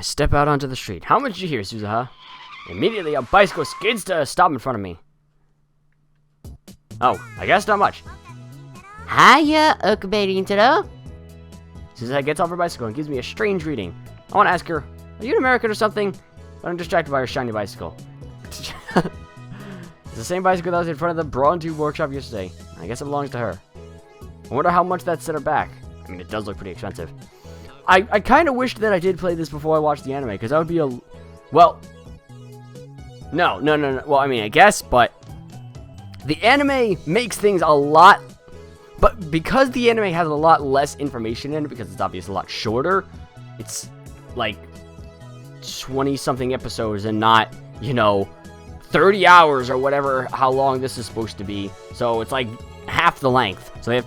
step out onto the street. How much did you hear, Suzuha? Immediately, a bicycle skids to a stop in front of me. Oh, I guess not much. Hiya, Okabe Rintaro. Suzuha gets off her bicycle and gives me a strange reading. I want to ask her, are you an American or something? But I'm distracted by her shiny bicycle. It's the same bicycle that was in front of the Brawn Tube workshop yesterday. I guess it belongs to her. I wonder how much that set her back. I mean, it does look pretty expensive. I kind of wished that I did play this before I watched the anime, because that would be a... Well... No. Well, I mean, I guess, but... The anime makes things a lot... But because the anime has a lot less information in it, because it's obviously a lot shorter, it's like 20-something episodes and not, you know, 30 hours or whatever, how long this is supposed to be. So it's like half the length. So they have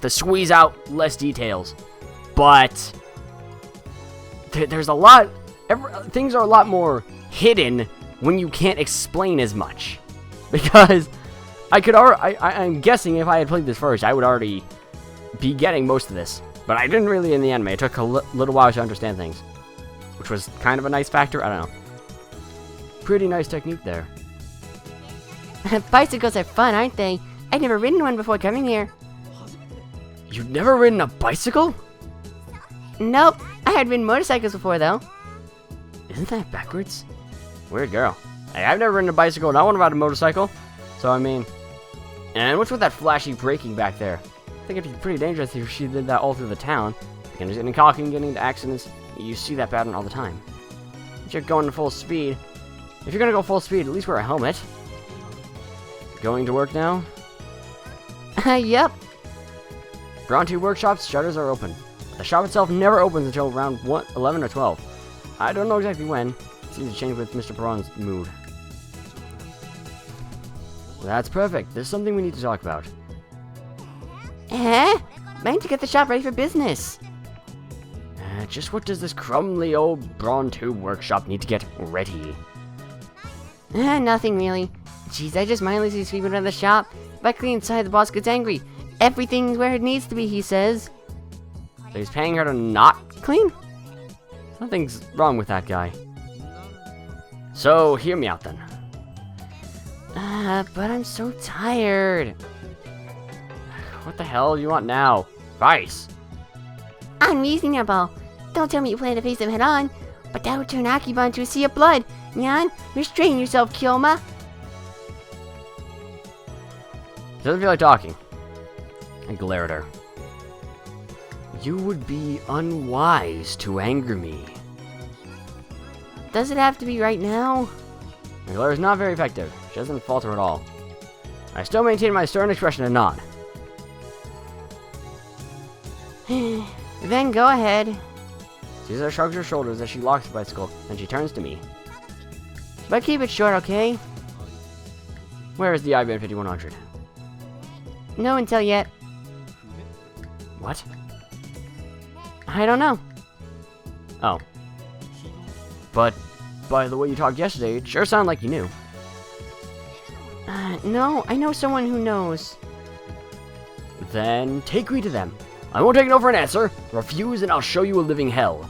to squeeze out less details. But there's a lot... things are a lot more hidden when you can't explain as much. Because I'm guessing if I had played this first, I would already be getting most of this. But I didn't really in the anime. It took a little while to understand things. Which was kind of a nice factor. I don't know. Pretty nice technique there. Bicycles are fun, aren't they? I'd never ridden one before coming here. You've never ridden a bicycle? Nope. I had ridden motorcycles before, though. Isn't that backwards? Weird girl. Hey, I've never ridden a bicycle, and I want to ride a motorcycle. So, I mean... And what's with that flashy braking back there? I think it'd be pretty dangerous if she did that all through the town. Beginners getting caught and getting into accidents. You see that pattern all the time. If you're going full speed... If you're gonna go full speed, at least wear a helmet. Going to work now? Yep. Brawn Tube Workshop's shutters are open. But the shop itself never opens until around 11 or 12. I don't know exactly when. It seems to change with Mr. Braun's mood. That's perfect. There's something we need to talk about. I need to get the shop ready for business. Just what does this crumbly old Brawn Tube Workshop need to get ready? Nothing really. Jeez, I just mindlessly sweep around the shop. If I clean inside, the boss gets angry. Everything's where it needs to be, he says. So he's paying her to not clean? Something's wrong with that guy. So, hear me out then. But I'm so tired. What the hell do you want now? Vice. Unreasonable. Don't tell me you plan to face him head on, but that would turn Akiba into a sea of blood. Nyan, restrain yourself, Kyoma. Doesn't feel like talking. I glare at her. You would be unwise to anger me. Does it have to be right now? My glare is not very effective. She doesn't falter at all. I still maintain my stern expression and nod. Then go ahead. Caesar shrugs her shoulders as she locks the bicycle, and she turns to me. But keep it short, okay? Where is the IBM 5100? No intel yet. What? I don't know. Oh. But, by the way you talked yesterday, it sure sounded like you knew. No, I know someone who knows. Then, take me to them. I won't take no for an answer. Refuse and I'll show you a living hell.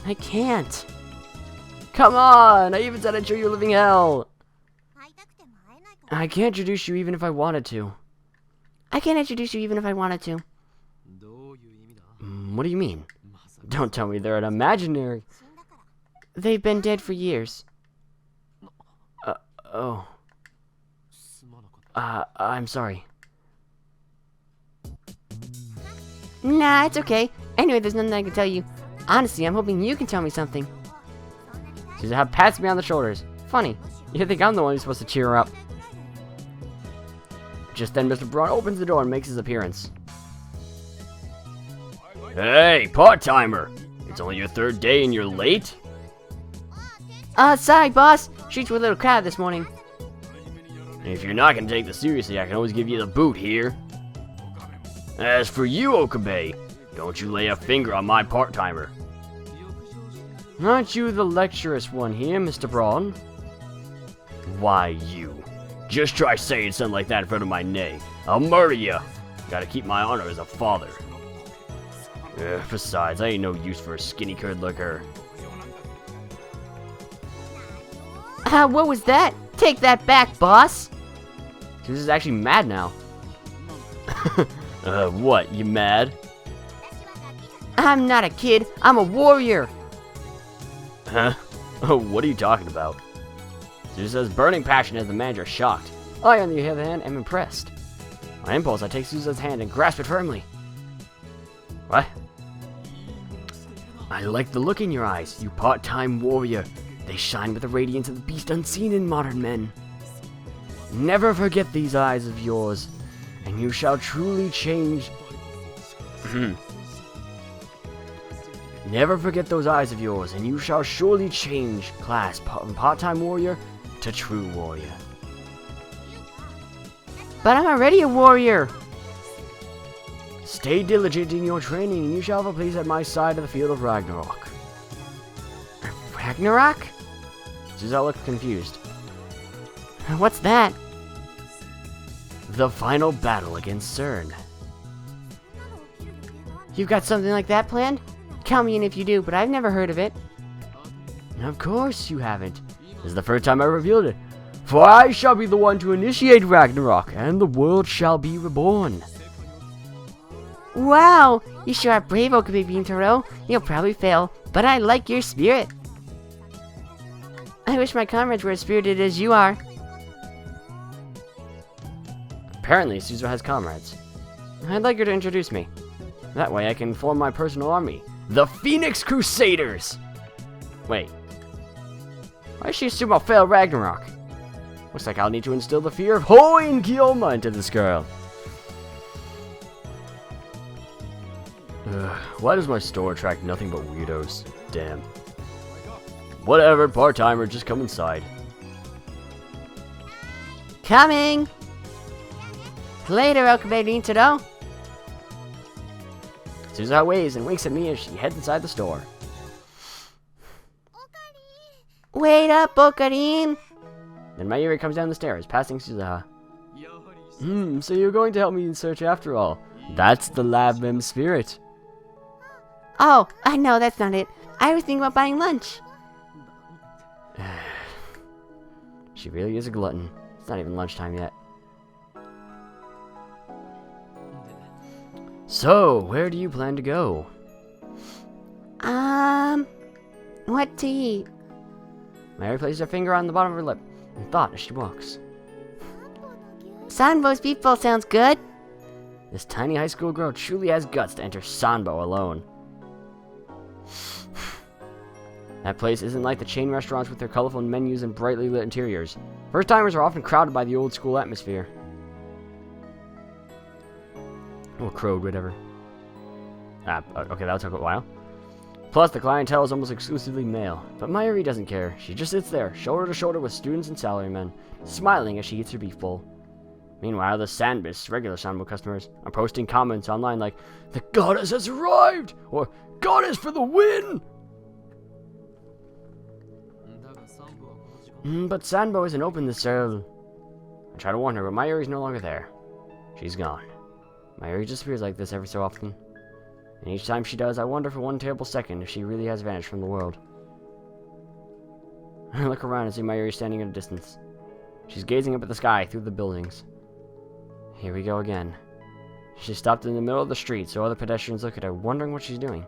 I can't. Come on! I even said I'd show you a living hell! I can't introduce you even if I wanted to. I can't introduce you even if I wanted to. What do you mean? Don't tell me they're an imaginary... They've been dead for years. Oh. I'm sorry. Nah, it's okay. Anyway, there's nothing I can tell you. Honestly, I'm hoping you can tell me something. Suzuha pats me on the shoulders. Funny. You think I'm the one who's supposed to cheer her up. Just then, Mr. Braun opens the door and makes his appearance. Hey, part-timer! It's only your third day and you're late? Sorry, boss. Streets were a little crowded this morning. If you're not gonna take this seriously, I can always give you the boot here. As for you, Okabe, don't you lay a finger on my part-timer. Aren't you the lecturous one here, Mr. Braun? Why, you. Just try saying something like that in front of my nay. I'll murder you. Gotta keep my honor as a father. Besides, I ain't no use for a skinny curd like her. What was that? Take that back, boss! This is actually mad now. What, you mad? I'm not a kid, I'm a warrior! Huh? Oh, what are you talking about? Sousa's burning passion as the manager, shocked. I, on the other hand, am impressed. On impulse, I take Sousa's hand and grasp it firmly. What? I like the look in your eyes, you part-time warrior. They shine with the radiance of the beast unseen in modern men. Never forget these eyes of yours, and you shall truly change. Never forget those eyes of yours, and you shall surely change class from part-time warrior to true warrior. But I'm already a warrior! Stay diligent in your training, and you shall have a place at my side of the field of Ragnarok. Ragnarok? Sousa looked confused. What's that? The final battle against CERN. You've got something like that planned? Count me in if you do, but I've never heard of it. Of course you haven't. This is the first time I revealed it. For I shall be the one to initiate Ragnarok, and the world shall be reborn. Wow! You sure are brave, Okabe Taro. You'll probably fail, but I like your spirit. I wish my comrades were as spirited as you are. Apparently, Sousa has comrades. I'd like her to introduce me. That way I can form my personal army. The Phoenix Crusaders! Wait. Why is she assume I'll fail Ragnarok? Looks like I'll need to instill the fear of Hoin Kyoma into this girl. Why does my store attract nothing but weirdos? Damn. Whatever, part-timer, just come inside. Coming! Later, Okabe Taro. Sousa waves and winks at me as she heads inside the store. Wait up, Okarin! Then Mayuri comes down the stairs, passing Sousa. So you're going to help me in search after all. That's the Lab Mem spirit. Oh, I know, that's not it. I was thinking about buying lunch. She really is a glutton. It's not even lunchtime yet. So, where do you plan to go? What to eat? Mary places her finger on the bottom of her lip in thought as she walks. Sanbo's beef bowl sounds good. This tiny high school girl truly has guts to enter Sanbo alone. That place isn't like the chain restaurants with their colorful menus and brightly lit interiors. First-timers are often crowded by the old school atmosphere. Or crowed, whatever. Okay, that'll take a while. Plus, the clientele is almost exclusively male. But Mayuri doesn't care. She just sits there, shoulder to shoulder with students and salarymen, smiling as she eats her beef bowl. Meanwhile, the Sanbis, regular Sanbo customers, are posting comments online like, "The goddess has arrived!" or "Goddess for the win!" But Sanbo isn't open this early. I try to warn her, but Mayuri's no longer there. She's gone. Mayuri just appears like this every so often. And each time she does, I wonder for one terrible second if she really has vanished from the world. I look around and see Mayuri standing at a distance. She's gazing up at the sky through the buildings. Here we go again. She stopped in the middle of the street so other pedestrians look at her, wondering what she's doing.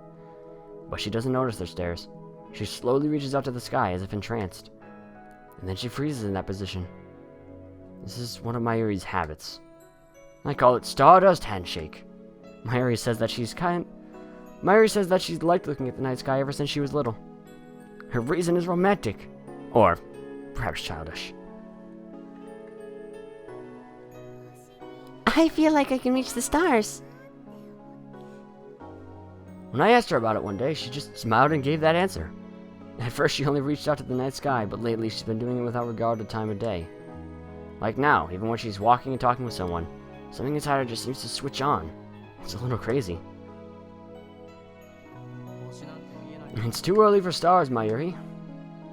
But she doesn't notice their stares. She slowly reaches out to the sky as if entranced. And then she freezes in that position. This is one of Mayuri's habits. I call it Stardust Handshake. Mayuri says that she's liked looking at the night sky ever since she was little. Her reason is romantic. Or perhaps childish. I feel like I can reach the stars. When I asked her about it one day, she just smiled and gave that answer. At first, she only reached out to the night sky, but lately she's been doing it without regard to time of day. Like now, even when she's walking and talking with someone, something inside her just seems to switch on. It's a little crazy. It's too early for stars, Mayuri.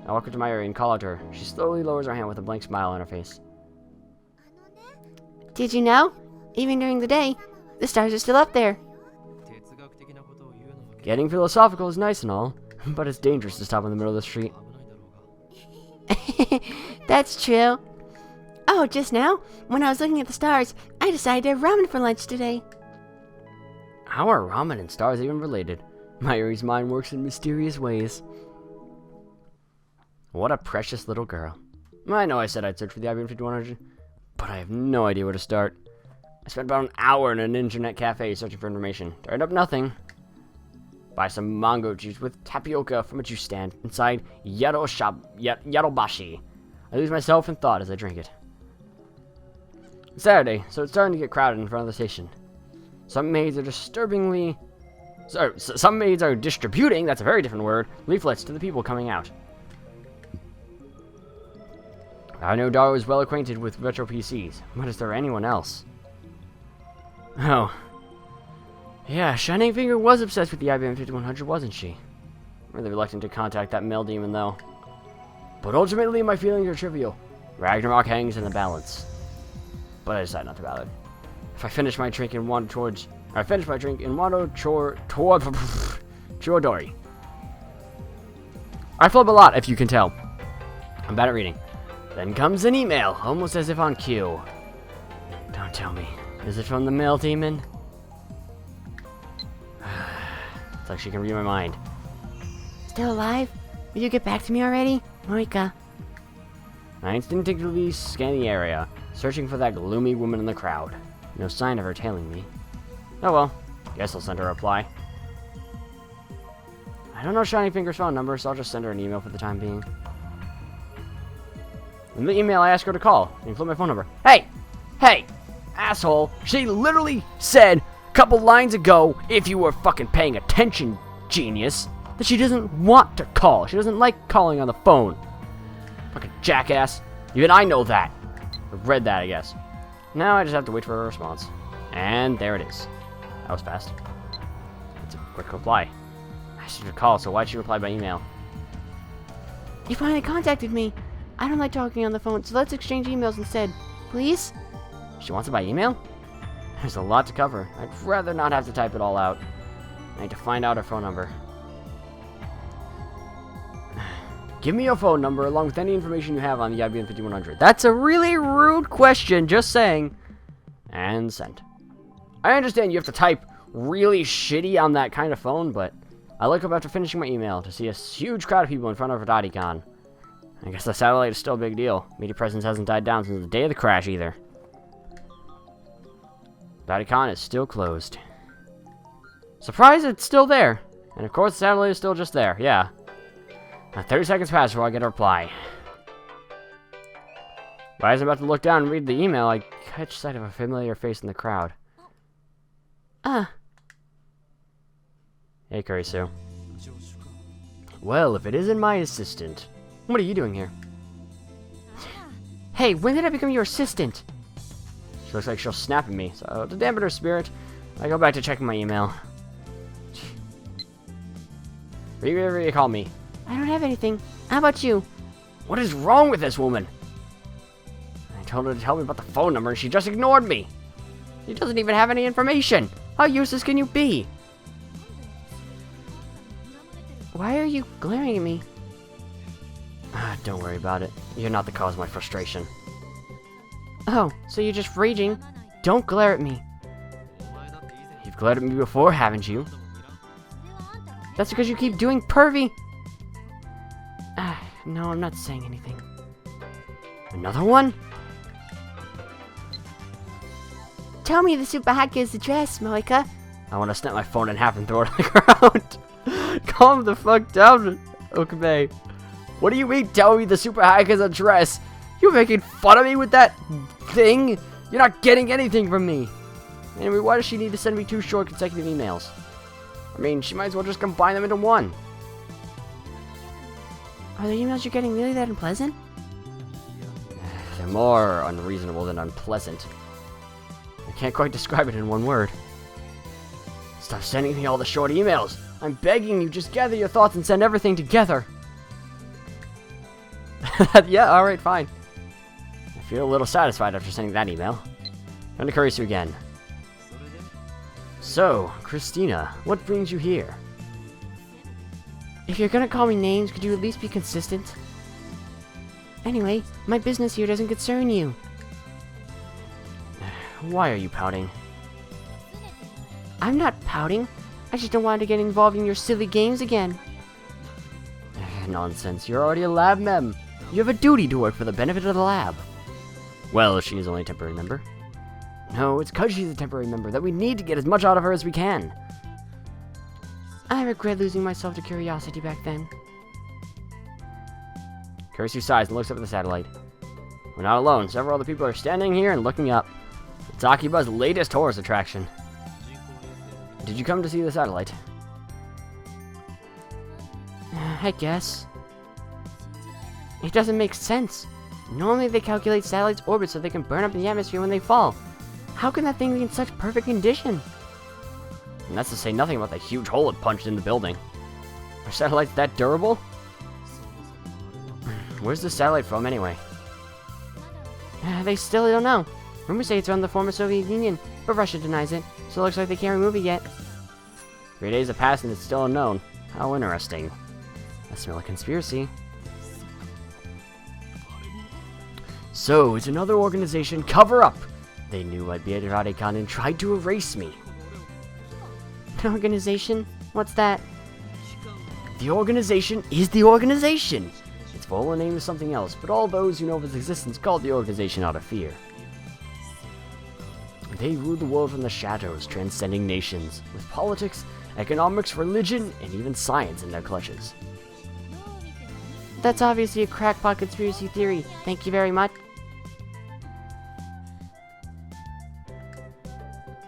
I walk up to Mayuri and call out to her. She slowly lowers her hand with a blank smile on her face. Did you know? Even during the day, the stars are still up there. Getting philosophical is nice and all, but it's dangerous to stop in the middle of the street. That's true. Oh, just now, when I was looking at the stars, I decided to have ramen for lunch today. How are ramen and stars even related? Mayuri's mind works in mysterious ways. What a precious little girl. I know I said I'd search for the IBM 5100, but I have no idea where to start. I spent about an hour in an internet cafe searching for information. Turned up nothing. Buy some mango juice with tapioca from a juice stand inside Yarobashi. I lose myself in thought as I drink it. It's Saturday, so it's starting to get crowded in front of the station. Some maids are distributing, that's a very different word, leaflets to the people coming out. I know Dara is well acquainted with retro PCs, but is there anyone else? Oh. Yeah, Shining Finger was obsessed with the IBM 5100, wasn't she? I'm really reluctant to contact that Mel Demon, though. But ultimately, my feelings are trivial. Ragnarok hangs in the balance. But I decide not to bother. If I finish my drink and wander towards... I finish my drink and wander toward Chirodori. I flub a lot, if you can tell. I'm bad at reading. Then comes an email, almost as if on cue. Don't tell me. Is it from the Mel Demon? It's like she can read my mind. Still alive? Will you get back to me already? Moika. I instinctively scan the area, searching for that gloomy woman in the crowd. No sign of her tailing me. Oh well, guess I'll send her a reply. I don't know Shining Finger's phone number, so I'll just send her an email for the time being. In the email, I ask her to call and include my phone number. Hey! Hey! Asshole! She literally said a couple lines ago, if you were fucking paying attention, genius, that she doesn't want to call. She doesn't like calling on the phone. Fucking jackass. Even I know that. I've read that, I guess. Now I just have to wait for her response. And there it is. That was fast. It's a quick reply. I should have called, so why'd she reply by email? You finally contacted me. I don't like talking on the phone, so let's exchange emails instead. Please? She wants it by email? There's a lot to cover. I'd rather not have to type it all out. I need to find out her phone number. Give me your phone number along with any information you have on the IBM 5100. That's a really rude question, just saying. And send. I understand you have to type really shitty on that kind of phone, but I look up after finishing my email to see a huge crowd of people in front of Radicon. I guess the satellite is still a big deal. Media presence hasn't died down since the day of the crash either. Radicon is still closed. Surprise, it's still there. And of course the satellite is still just there, yeah. Now 30 seconds pass before I get a reply. But as I'm about to look down and read the email, I catch sight of a familiar face in the crowd. Hey, Kurisu. Well, if it isn't my assistant. What are you doing here? Hey, when did I become your assistant? She looks like she'll snap at me, so to dampen her spirit, I go back to checking my email. Whatever you call me. I don't have anything. How about you? What is wrong with this woman? I told her to tell me about the phone number and she just ignored me. She doesn't even have any information. How useless can you be? Why are you glaring at me? Don't worry about it. You're not the cause of my frustration. Oh, so you're just raging? Don't glare at me. You've glared at me before, haven't you? That's because you keep doing pervy... No, I'm not saying anything. Another one? Tell me the Super Hacker's address, Moika. I want to snap my phone in half and throw it on the ground. Calm the fuck down, Okabe. What do you mean, tell me the Super Hacker's address? You're making fun of me with that thing? You're not getting anything from me. Anyway, why does she need to send me 2 short consecutive emails? I mean, she might as well just combine them into one. Are the emails you're getting really that unpleasant? They're more unreasonable than unpleasant. I can't quite describe it in one word. Stop sending me all the short emails. I'm begging you, just gather your thoughts and send everything together. Yeah, alright, fine. I feel a little satisfied after sending that email. Turn to Kurisu again. So, Christina, what brings you here? If you're gonna call me names, could you at least be consistent? Anyway, my business here doesn't concern you. Why are you pouting? I'm not pouting. I just don't want to get involved in your silly games again. Nonsense, you're already a lab mem. You have a duty to work for the benefit of the lab. Well, she is only a temporary member. No, it's because she's a temporary member that we need to get as much out of her as we can. I regret losing myself to curiosity back then. Kurisu sighs and looks up at the satellite. We're not alone. Several other people are standing here and looking up. It's Akiba's latest tourist attraction. Did you come to see the satellite? I guess. It doesn't make sense. Normally they calculate satellites' orbits so they can burn up in the atmosphere when they fall. How can that thing be in such perfect condition? And that's to say nothing about the huge hole it punched in the building. Are satellites that durable? Where's the satellite from anyway? They still don't know. Rumors say it's from the former Soviet Union, but Russia denies it, so it looks like they can't remove it yet. 3 days have passed and it's still unknown. How interesting. I smell a conspiracy. So, it's another organization cover-up! They knew I'd be at Radicon and tried to erase me. An organization? What's that? The organization is the organization! Its full name is something else, but all those who know of its existence call it the organization out of fear. They rule the world from the shadows, transcending nations, with politics, economics, religion, and even science in their clutches. That's obviously a crackpot conspiracy theory. Thank you very much.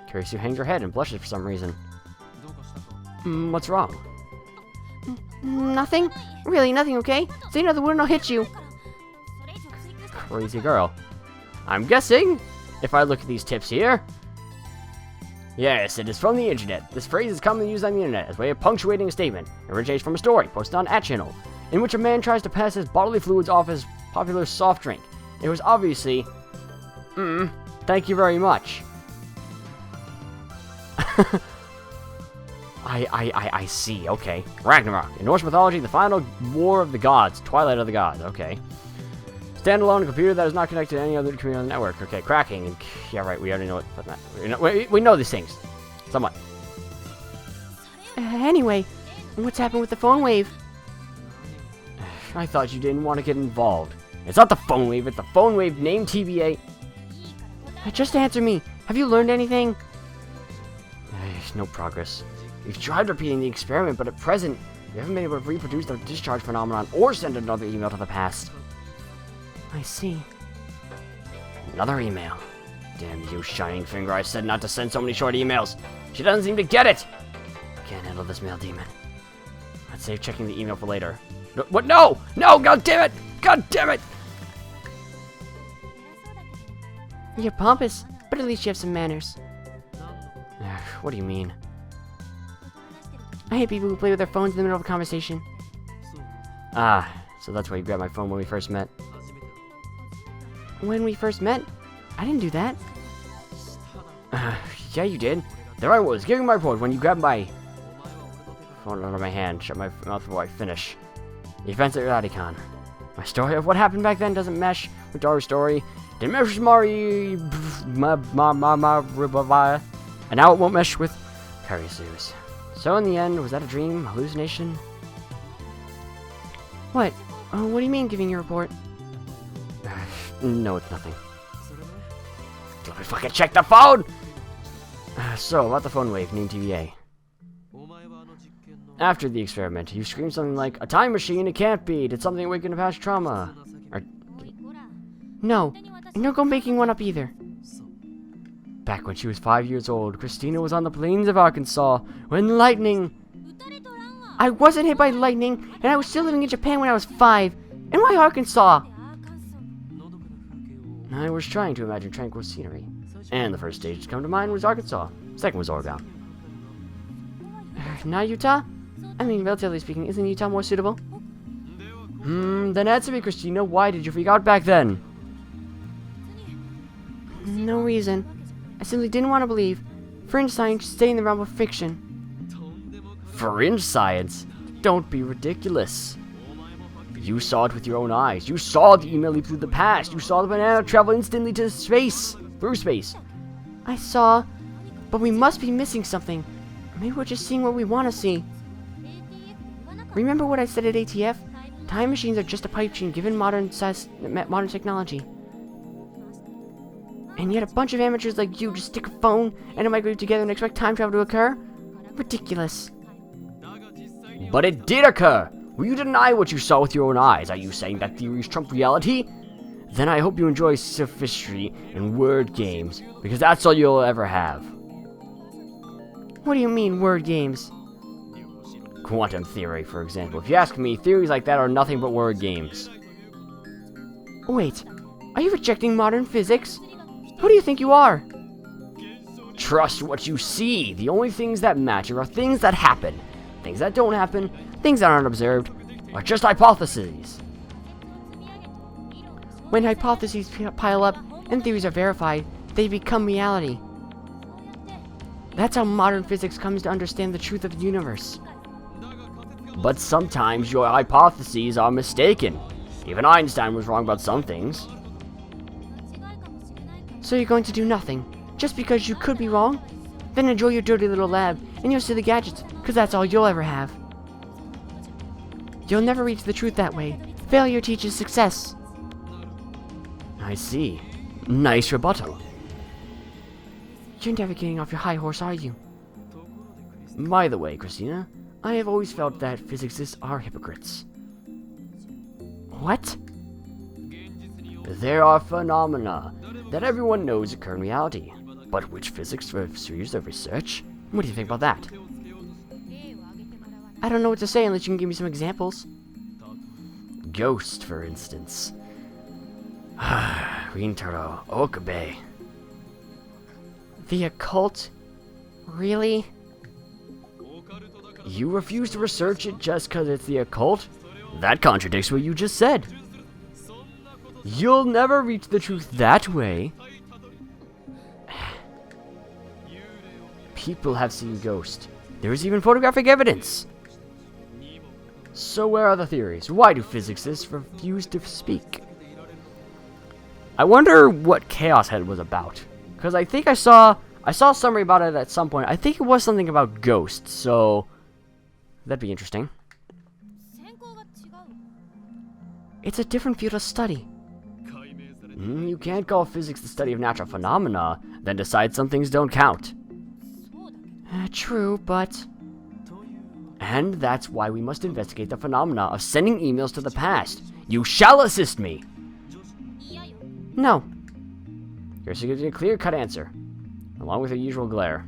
Kurisu hangs her head and blushes for some reason. What's wrong? Nothing? Really, nothing, okay? Say another word and I'll hit you. Crazy girl. I'm guessing, if I look at these tips here... Yes, it is from the internet. This phrase is commonly used on the internet as a way of punctuating a statement. It originates from a story posted on @channel, in which a man tries to pass his bodily fluids off his popular soft drink. It was obviously... thank you very much. I see, okay. Ragnarok. In Norse mythology, the final war of the gods. Twilight of the gods, okay. Standalone computer that is not connected to any other computer on the network. Okay, cracking. Yeah, right, we already know it. We know these things. Somewhat. Anyway, what's happened with the phone wave? I thought you didn't want to get involved. It's not the phone wave, it's the phone wave named TVA. Just answer me. Have you learned anything? No progress. We've tried repeating the experiment, but at present, we haven't been able to reproduce the discharge phenomenon or send another email to the past. I see. Another email. Damn you, Shining Finger. I said not to send so many short emails. She doesn't seem to get it. Can't handle this mail demon. I'd save checking the email for later. No, what? No! No! God damn it! God damn it! You're pompous, but at least you have some manners. What do you mean? I hate people who play with their phones in the middle of a conversation. Ah, so that's why you grabbed my phone when we first met. When we first met? I didn't do that. Yeah, you did. There I was, giving my report when you grabbed my phone out of my hand. Shut my mouth before I finish. The events at Radicon. My story of what happened back then doesn't mesh with Daru's story. Didn't mesh with Mari... And now it won't mesh with Kurisu's. So in the end, was that a dream? Hallucination? What? Oh, what do you mean giving your report? No, it's nothing. Let me fucking check the phone! So, about the phone wave named TVA. After the experiment, you screamed something like, "A time machine, it can't be! Did something awaken a past trauma?" Or... No, and don't go making one up either. Back when she was 5 years old, Christina was on the plains of Arkansas when lightning... I wasn't hit by lightning, and I was still living in Japan when I was 5. And why Arkansas? I was trying to imagine tranquil scenery. And the first stage to come to mind was Arkansas. Second was Oregon. Not Utah? I mean, relatively speaking, isn't Utah more suitable? Then answer me, Christina. Why did you freak out back then? No reason. I simply didn't want to believe. Fringe science should stay in the realm of fiction. Fringe science? Don't be ridiculous. You saw it with your own eyes. You saw the email leap through the past. You saw the banana travel instantly to space. Through space. I saw, but we must be missing something. Maybe we're just seeing what we want to see. Remember what I said at ATF? Time machines are just a pipe dream given modern technology. And yet a bunch of amateurs like you just stick a phone and a microwave together and expect time travel to occur? Ridiculous. But it did occur! Will you deny what you saw with your own eyes? Are you saying that theories trump reality? Then I hope you enjoy sophistry and word games, because that's all you'll ever have. What do you mean, word games? Quantum theory, for example. If you ask me, theories like that are nothing but word games. Wait, are you rejecting modern physics? Who do you think you are? Trust what you see. The only things that matter are things that happen. Things that don't happen, things that aren't observed, are just hypotheses. When hypotheses pile up and theories are verified, they become reality. That's how modern physics comes to understand the truth of the universe. But sometimes your hypotheses are mistaken. Even Einstein was wrong about some things. So you're going to do nothing, just because you could be wrong? Then enjoy your dirty little lab and your silly gadgets, because that's all you'll ever have. You'll never reach the truth that way. Failure teaches success. I see. Nice rebuttal. You're never getting off your high horse, are you? By the way, Christina, I have always felt that physicists are hypocrites. What? There are phenomena that everyone knows occur in reality, but which physics refuse their research? What do you think about that? I don't know what to say unless you can give me some examples. Ghost, for instance. Rintaro, Okabe. The occult? Really? You refuse to research it just because it's the occult? That contradicts what you just said. You'll never reach the truth that way. People have seen ghosts. There is even photographic evidence. So where are the theories? Why do physicists refuse to speak? I wonder what Chaos Head was about. Because I think I saw a summary about it at some point. I think it was something about ghosts, so that'd be interesting. It's a different field of study. You can't call physics the study of natural phenomena, then decide some things don't count. True, but... And that's why we must investigate the phenomena of sending emails to the past. You shall assist me! No. Here's a clear-cut answer, along with her usual glare.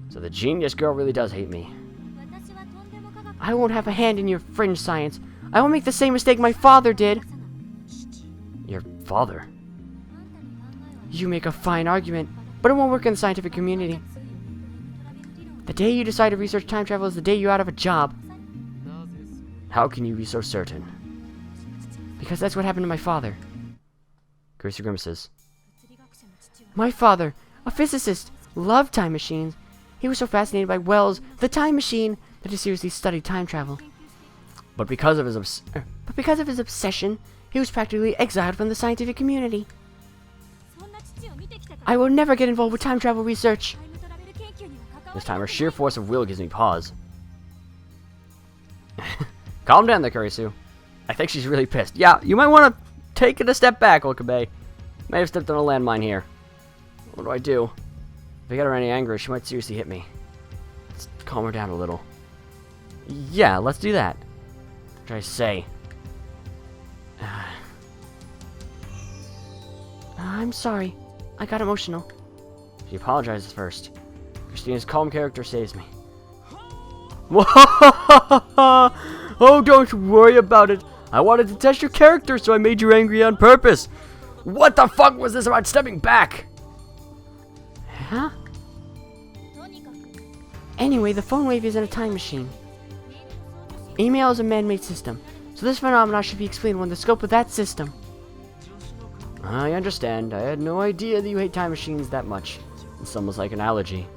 So the genius girl really does hate me. I won't have a hand in your fringe science. I won't make the same mistake my father did. Your father? You make a fine argument, but it won't work in the scientific community. The day you decide to research time travel is the day you're out of a job. How can you be so certain? Because that's what happened to my father. Gracie grimaces. My father, a physicist, loved time machines. He was so fascinated by Wells' The Time Machine that he seriously studied time travel. But because of his obsession, he was practically exiled from the scientific community. I will never get involved with time travel research. This time her sheer force of will gives me pause. Calm down there, Kurisu. I think she's really pissed. Yeah, you might want to take it a step back, Okabe. May have stepped on a landmine here. What do I do? If I get her any anger, she might seriously hit me. Let's calm her down a little. Yeah, let's do that. What should I say? I'm sorry. I got emotional. She apologizes first. Christina's calm character saves me. Oh, don't worry about it. I wanted to test your character, so I made you angry on purpose. What the fuck was this about stepping back? Huh? Anyway, the phone wave isn't a time machine. Email is a man-made system, so this phenomenon should be explained when the scope of that system. I understand. I had no idea that you hate time machines that much. It's almost like an allergy.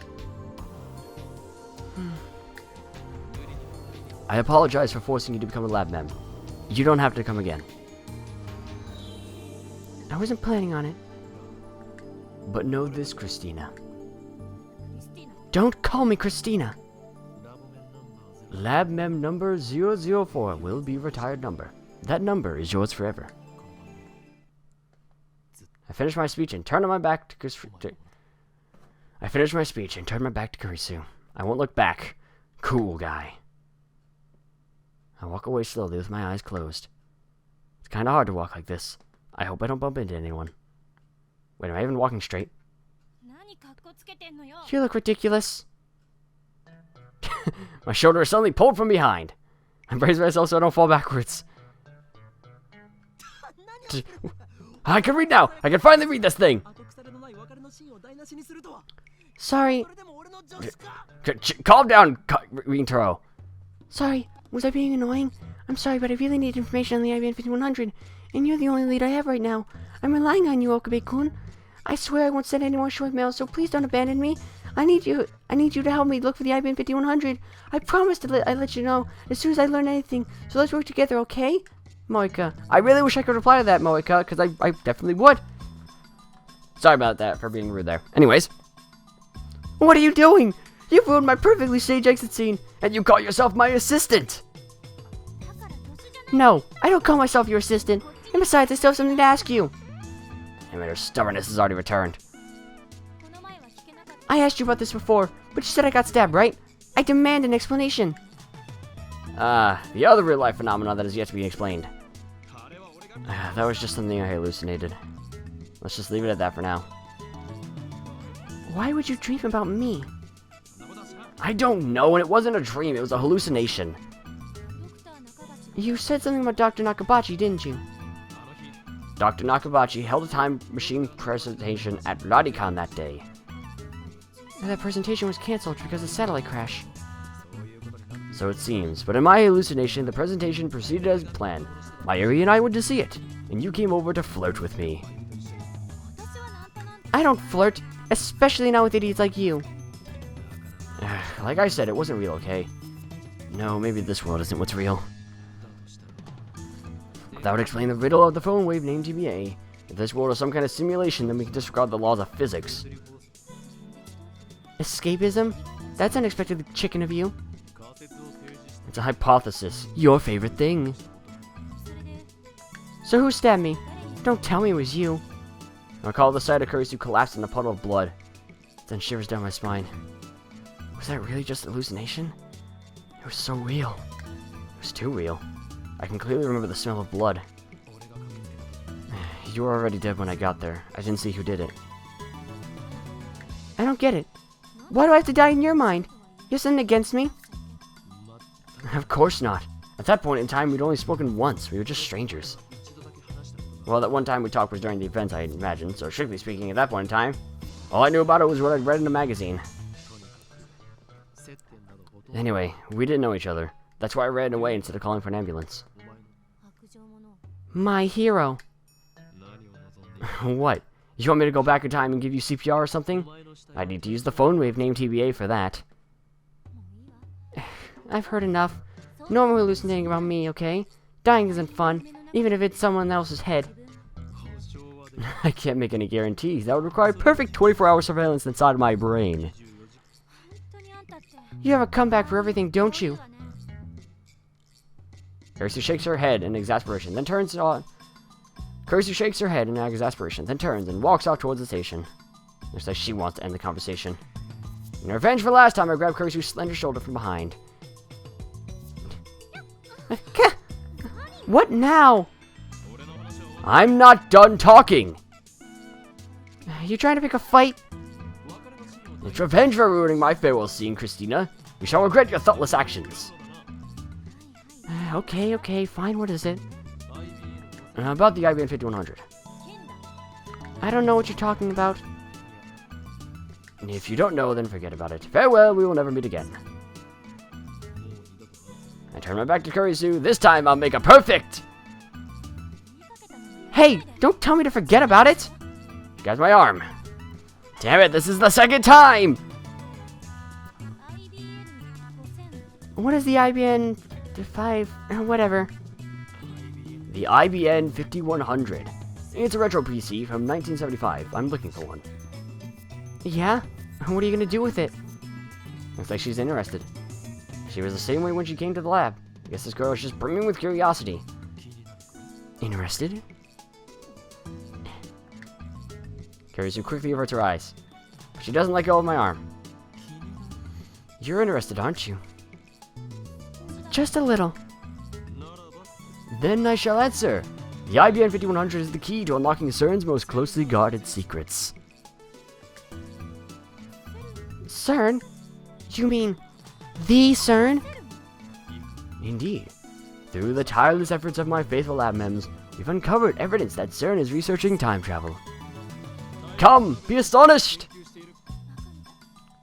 I apologize for forcing you to become a lab mem. You don't have to come again. I wasn't planning on it. But know this, Christina. Don't call me Christina. Lab mem number 004 will be retired number. That number is yours forever. I finished my speech and turned my back to Kurisu. I won't look back. Cool guy. I walk away slowly with my eyes closed. It's kind of hard to walk like this. I hope I don't bump into anyone. Wait, am I even walking straight? You look ridiculous. My shoulder is suddenly pulled from behind. I brace myself so I don't fall backwards. I can read now! I can finally read this thing! Sorry. Calm down, Rintaro. Sorry, was I being annoying? I'm sorry, but I really need information on the IBM 5100, and you're the only lead I have right now. I'm relying on you, Okabe-kun. I swear I won't send any more short mail, so please don't abandon me. I need you to help me look for the IBM 5100. I promise to let you know as soon as I learn anything, so let's work together, okay? Moika. I really wish I could reply to that, Moika, because I definitely would. Sorry about that, for being rude there. Anyways. What are you doing? You've ruined my perfectly staged exit scene, and you call yourself my assistant. No, I don't call myself your assistant. And besides, I still have something to ask you. I mean, her stubbornness has already returned. I asked you about this before, but you said I got stabbed, right? I demand an explanation. The other real-life phenomenon that is yet to be explained. That was just something I hallucinated. Let's just leave it at that for now. Why would you dream about me? I don't know, and it wasn't a dream, it was a hallucination. You said something about Dr. Nakabachi, didn't you? Dr. Nakabachi held a time machine presentation at Radicon that day. And that presentation was cancelled because of satellite crash. So it seems, but in my hallucination, the presentation proceeded as planned. Mayuri and I went to see it, and you came over to flirt with me. I don't flirt, especially not with idiots like you. Like I said, it wasn't real, okay? No, maybe this world isn't what's real. That would explain the riddle of the phone wave named TBA. If this world is some kind of simulation, then we can disregard the laws of physics. Escapism? That's unexpectedly chicken of you. It's a hypothesis. Your favorite thing. So who stabbed me? Don't tell me it was you. I recall the sight of Kurisu collapsed in a puddle of blood. It sent shivers down my spine. Was that really just an hallucination? It was so real. It was too real. I can clearly remember the smell of blood. You were already dead when I got there. I didn't see who did it. I don't get it. Why do I have to die in your mind? You're something against me? Of course not. At that point in time, we'd only spoken once. We were just strangers. Well, that one time we talked was during the event, I imagine, so strictly speaking, at that point in time, all I knew about it was what I'd read in a magazine. Anyway, we didn't know each other. That's why I ran away instead of calling for an ambulance. My hero. What? You want me to go back in time and give you CPR or something? I need to use the phone wave named TBA for that. I've heard enough. No more hallucinating about me, okay? Dying isn't fun, even if it's someone else's head. I can't make any guarantees. That would require perfect 24-hour surveillance inside my brain. You have a comeback for everything, don't you? Kurisu shakes her head in exasperation, then turns on. Kurisu shakes her head in exasperation, then turns and walks off towards the station. Looks like she wants to end the conversation. In revenge for last time, I grabbed Kurisu's slender shoulder from behind. What now? I'm not done talking! You trying to pick a fight? It's revenge for ruining my farewell scene, Christina. You shall regret your thoughtless actions. Okay, fine, what is it? About the IBM 5100. I don't know what you're talking about. If you don't know, then forget about it. Farewell, we will never meet again. I turn my back to Kurisu. This time, I'll make a perfect! Hey, don't tell me to forget about it! She grabs my arm. Damn it, this is the second time! What is the IBM whatever. The IBN 5100. It's a retro PC from 1975. I'm looking for one. Yeah? What are you gonna do with it? Looks like she's interested. She was the same way when she came to the lab. I guess this girl is just brimming with curiosity. Interested? Kirisu quickly averts her eyes. But she doesn't let go of my arm. You're interested, aren't you? Just a little. Then I shall answer. The IBN 5100 is the key to unlocking CERN's most closely guarded secrets. CERN? You mean the CERN? Indeed. Through the tireless efforts of my faithful lab mems, we've uncovered evidence that CERN is researching time travel. Come, be astonished!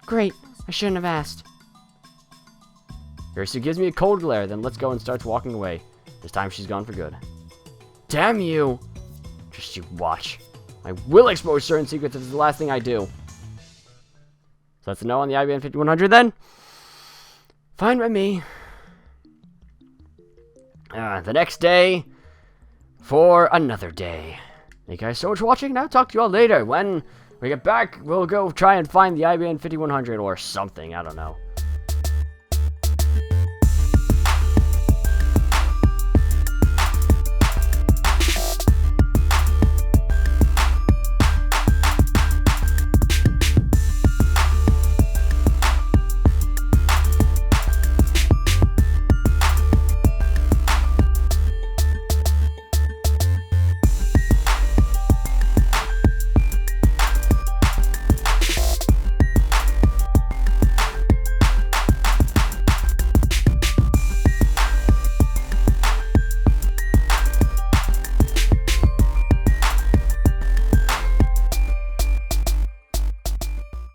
Great, I shouldn't have asked. Kirisu gives me a cold glare, then lets go and starts walking away. This time she's gone for good. Damn you! Just you watch. I will expose certain secrets if it's the last thing I do. So that's a no on the IBN 5100 then? Fine by me. The next day, for another day. Thank you guys so much for watching, and I'll talk to you all later. When we get back, we'll go try and find the IBN 5100 or something, I don't know.